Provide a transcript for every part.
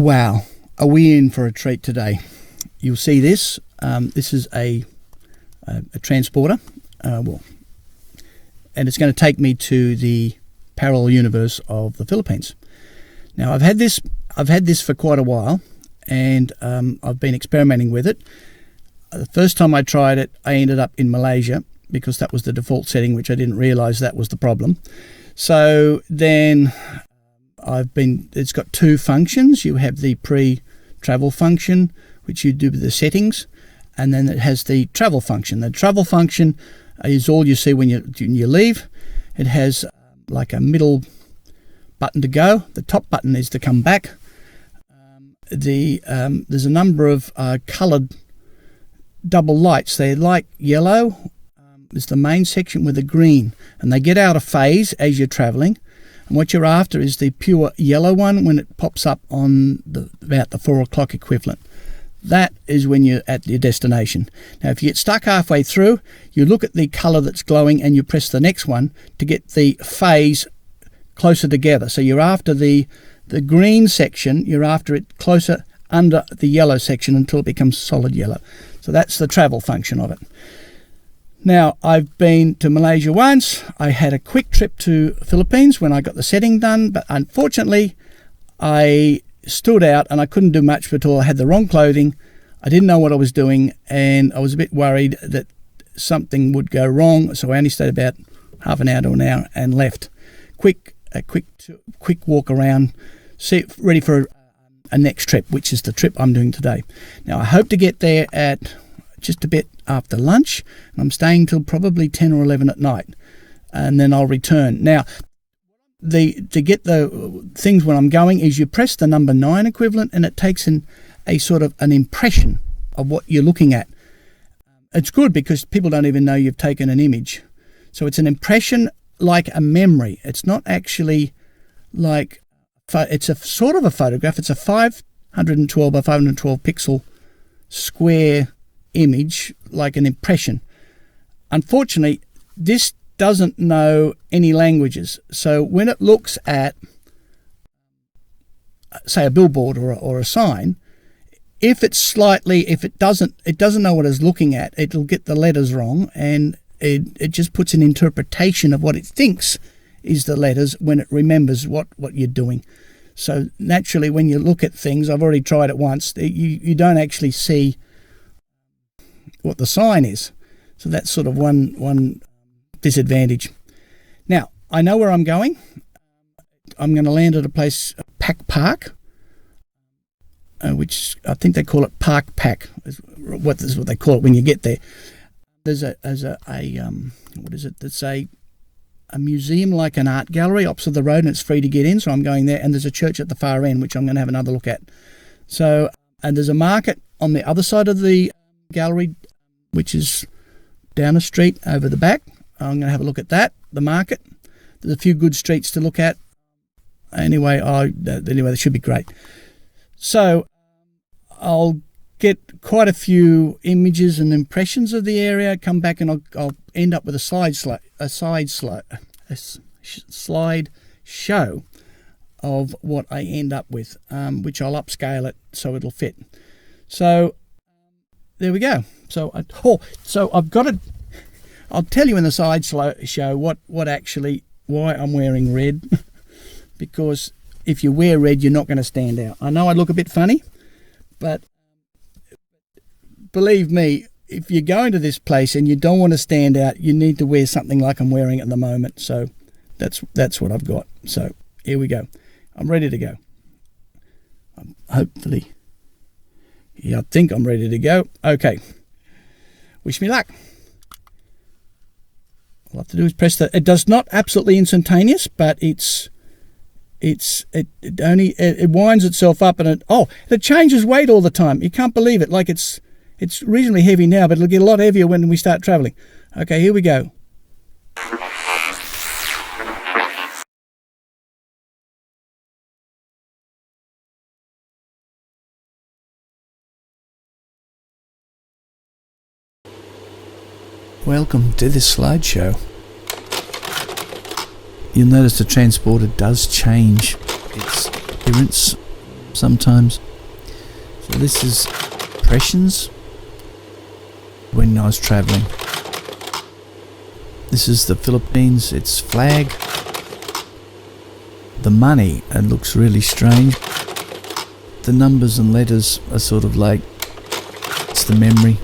Wow, are we in for a treat today? You'll see this. This is a transporter, and it's going to take me to the parallel universe of the Philippines. Now, I've had this for quite a while, and I've been experimenting with it. The first time I tried it, I ended up in Malaysia because that was the default setting, which I didn't realise that was the problem. So then it's got two functions. You have the pre-travel function, which you do with the settings, and then it has the travel function. The travel function is all you see when you leave. It has like a middle button to go. The top button is to come back. There's a number of coloured double lights. They light yellow is the main section with the green, and they get out of phase as you're travelling. And what you're after is the pure yellow one when it pops up on about the 4 o'clock equivalent. That is when you're at your destination. Now, if you get stuck halfway through, you look at the colour that's glowing and you press the next one to get the phase closer together. So you're after the green section, you're after it closer under the yellow section until it becomes solid yellow. So that's the travel function of it. Now, I've been to Malaysia once. I had a quick trip to Philippines when I got the setting done, but unfortunately I stood out and I couldn't do much at all. I had the wrong clothing. I didn't know what I was doing, and I was a bit worried that something would go wrong. So I only stayed about half an hour to an hour and left. A quick walk around, ready for a next trip, which is the trip I'm doing today. Now, I hope to get there at just a bit after lunch, and I'm staying till probably 10 or 11 at night, and then I'll return. Now, to get the things when I'm going is you press the number 9 equivalent, and it takes a sort of an impression of what you're looking at. It's good because people don't even know you've taken an image. So it's an impression like a memory. It's not actually like, it's a sort of a photograph. It's a 512 by 512 pixel square image, like an impression. Unfortunately, this doesn't know any languages. So when it looks at, say, a billboard or a sign, if it doesn't know what it's looking at, it'll get the letters wrong, and it just puts an interpretation of what it thinks is the letters when it remembers what you're doing. So naturally, when you look at things, I've already tried it once, you don't actually see what the sign is. So that's sort of one disadvantage. Now, I know where I'm going. I'm going to land at a place, Pack Park, which I think they call it Park Pack, is what they call it when you get there. There's a museum, like an art gallery opposite the road, and it's free to get in, so I'm going there. And there's a church at the far end, which I'm going to have another look at. So, and there's a market on the other side of the gallery, which is down a street over the back. I'm going to have a look at that, the market. There's a few good streets to look at. Anyway, that should be great. So I'll get quite a few images and impressions of the area, come back, and I'll end up with a slide show of what I end up with, which I'll upscale it so it'll fit. So there we go. So I've got it. I'll tell you in the side show why I'm wearing red, because if you wear red, you're not going to stand out. I know I look a bit funny, but believe me, if you're going to this place and you don't want to stand out, you need to wear something like I'm wearing at the moment. So that's what I've got. So here we go. I'm ready to go. Hopefully. Yeah, I think I'm ready to go. Okay. Wish me luck. All I have to do is press it does not absolutely instantaneous, but it winds itself up, and it changes weight all the time. You can't believe it. Like it's reasonably heavy now, but it'll get a lot heavier when we start traveling. Okay, here we go. Welcome to this slideshow. You'll notice the transporter does change its appearance sometimes. So this is impressions when I was travelling. This is the Philippines, its flag. The money, it looks really strange. The numbers and letters are sort of like, it's the memory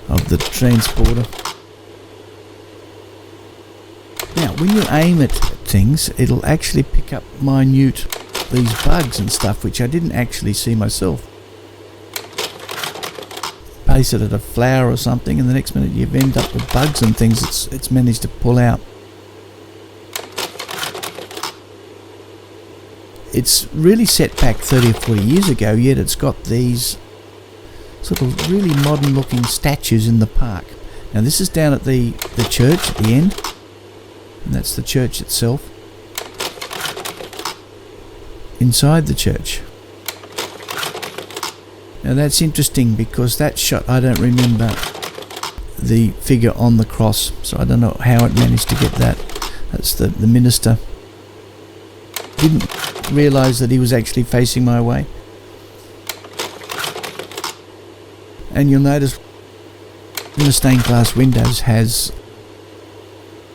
of the transporter. Now, when you aim at things, it'll actually pick up minute, these bugs and stuff, which I didn't actually see myself. Place it at a flower or something, and the next minute you've ended up with bugs and things it's managed to pull out. It's really set back 30 or 40 years ago, yet it's got these sort of really modern looking statues in the park. Now this is down at the church at the end, and that's the church itself. Inside the church. Now that's interesting because that shot, I don't remember the figure on the cross, so I don't know how it managed to get that. That's the minister. Didn't realise that he was actually facing my way. And you'll notice in the stained glass windows has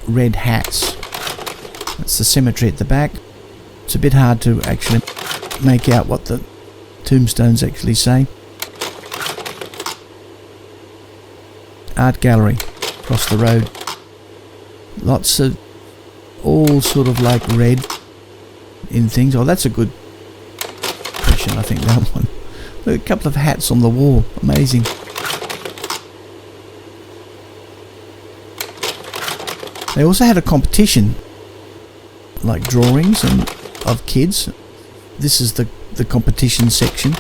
red hats. That's the cemetery at the back. It's a bit hard to actually make out what the tombstones actually say. Art gallery across the road. Lots of all sort of like red in things. Oh, that's a good impression, I think, that one. Look, a couple of hats on the wall. Amazing. They also had a competition, like drawings and of kids. This is the competition section.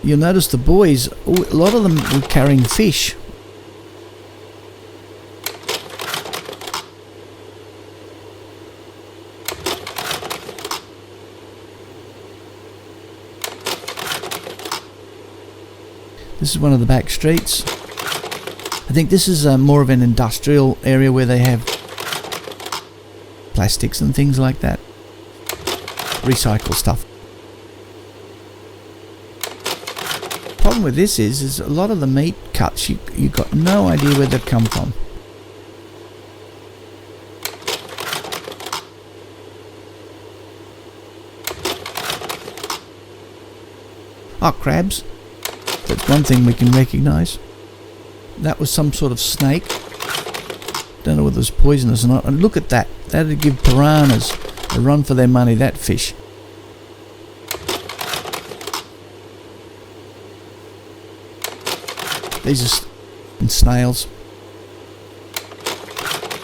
You'll notice the boys, a lot of them were carrying fish. This is one of the back streets. I think this is more of an industrial area where they have plastics and things like that. Recycle stuff. Problem with this is a lot of the meat cuts, you got no idea where they've come from. Oh, crabs. That's one thing we can recognise. That was some sort of snake. Don't know whether it's poisonous or not. And look at that. That'd give piranhas a run for their money, that fish. These are snails.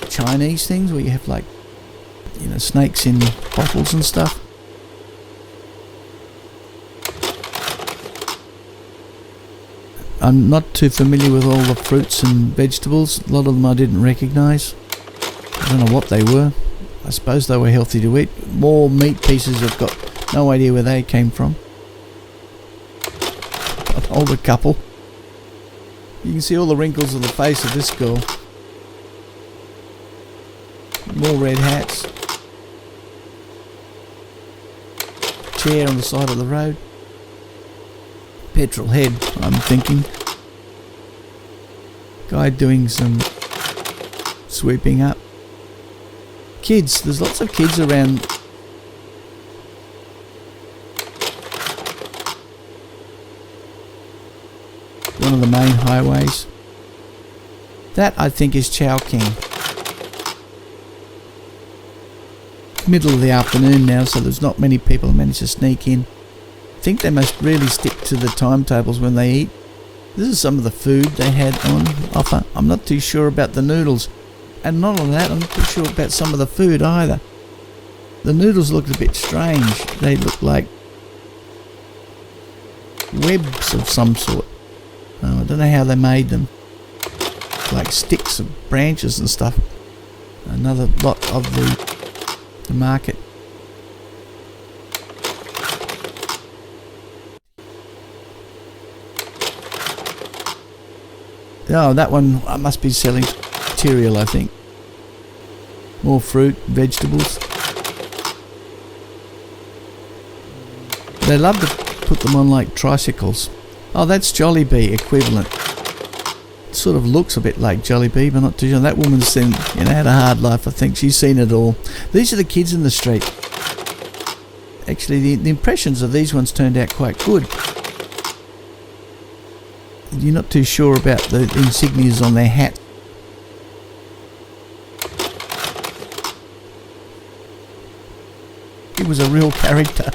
Chinese things where you have like, you know, snakes in bottles and stuff. I'm not too familiar with all the fruits and vegetables. A lot of them I didn't recognise. I don't know what they were. I suppose they were healthy to eat. More meat pieces, I've got no idea where they came from. An older couple. You can see all the wrinkles on the face of this girl. More red hats. Chair on the side of the road. Petrol head, I'm thinking. Guy doing some sweeping up. Kids, there's lots of kids around. One of the main highways. That, I think, is Chowking. Middle of the afternoon now, so there's not many people who manage to sneak in. I think they must really stick to the timetables when they eat. This is some of the food they had on offer. I'm not too sure about the noodles. And not only that, I'm not too sure about some of the food either. The noodles looked a bit strange. They looked like webs of some sort. I don't know how they made them. Like sticks of branches and stuff. Another lot of the market. Oh, that one must be selling cereal, I think. More fruit, vegetables. They love to put them on like tricycles. Oh, that's Jollibee equivalent. It sort of looks a bit like Jollibee, but not too sure. That woman's had a hard life, I think. She's seen it all. These are the kids in the street. Actually, the impressions of these ones turned out quite good. You're not too sure about the insignias on their hat. He was a real character.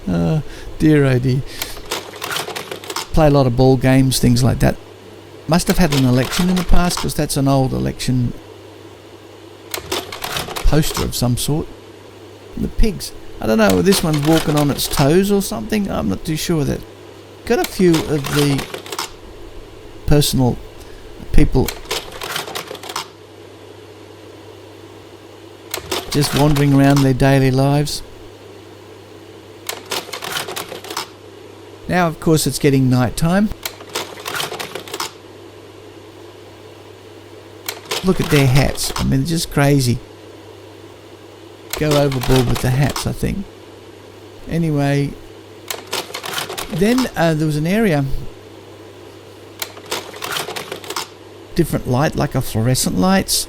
Oh, dear oh dear. Play a lot of ball games, things like that. Must have had an election in the past, because that's an old election poster of some sort. And the pigs. I don't know, this one's walking on its toes or something. I'm not too sure. That got a few of the personal people just wandering around their daily lives. Now, of course, it's getting night time. Look at their hats. I mean, they're just crazy. Go overboard with the hats, I think. Anyway, then there was an area, different light, like a fluorescent lights.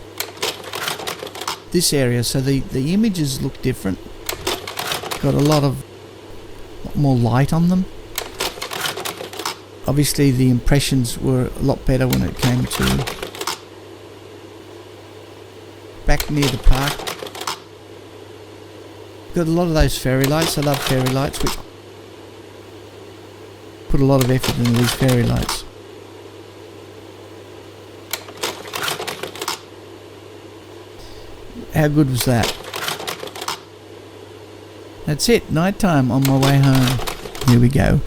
This area, so the images look different. Got a lot more light on them. Obviously, the impressions were a lot better when it came to back near the park. Got a lot of those fairy lights. I love fairy lights, which put a lot of effort into these fairy lights. How good was that? That's it, night time on my way home. Here we go.